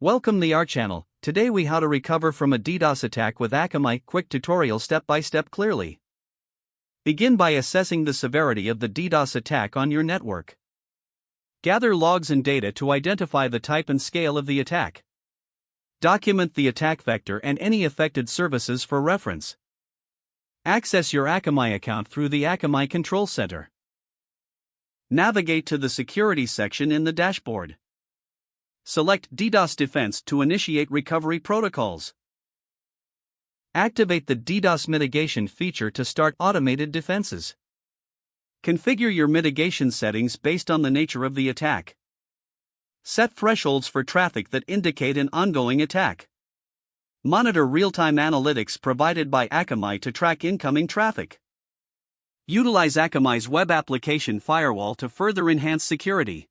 Welcome to our channel. Today we how to recover from a DDoS attack with Akamai. Quick tutorial step by step clearly. Begin by assessing the severity of the DDoS attack on your network. Gather logs and data to identify the type and scale of the attack. Document the attack vector and any affected services for reference. Access your Akamai account through the Akamai Control Center. Navigate to the Security section in the dashboard. Select DDoS Defense to initiate recovery protocols. Activate the DDoS mitigation feature to start automated defenses. Configure your mitigation settings based on the nature of the attack. Set thresholds for traffic that indicate an ongoing attack. Monitor real-time analytics provided by Akamai to track incoming traffic. Utilize Akamai's web application firewall to further enhance security.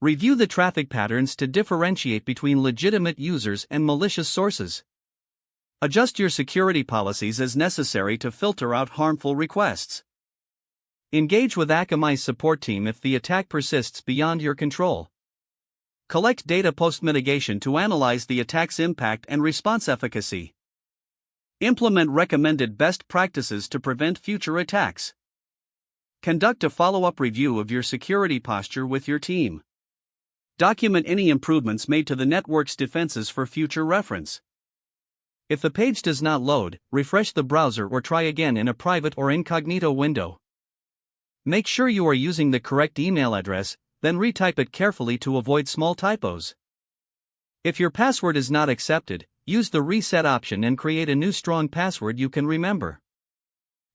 Review the traffic patterns to differentiate between legitimate users and malicious sources. Adjust your security policies as necessary to filter out harmful requests. Engage with Akamai's support team if the attack persists beyond your control. Collect data post-mitigation to analyze the attack's impact and response efficacy. Implement recommended best practices to prevent future attacks. Conduct a follow-up review of your security posture with your team. Document any improvements made to the network's defenses for future reference. If the page does not load, refresh the browser or try again in a private or incognito window. Make sure you are using the correct email address, then retype it carefully to avoid small typos. If your password is not accepted, use the reset option and create a new strong password you can remember.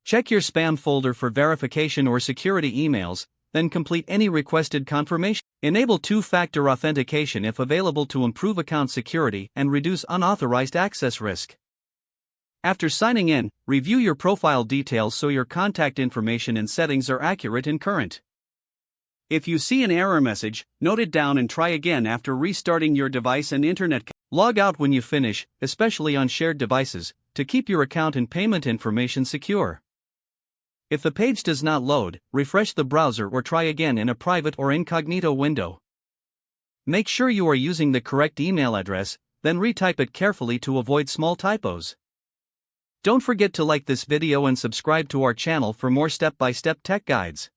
Check your spam folder for verification or security emails, then complete any requested confirmation. Enable two-factor authentication if available to improve account security and reduce unauthorized access risk. After signing in, review your profile details so your contact information and settings are accurate and current. If you see an error message, note it down and try again after restarting your device and internet. Log out when you finish, especially on shared devices, to keep your account and payment information secure. If the page does not load, refresh the browser or try again in a private or incognito window. Make sure you are using the correct email address, then retype it carefully to avoid small typos. Don't forget to like this video and subscribe to our channel for more step-by-step tech guides.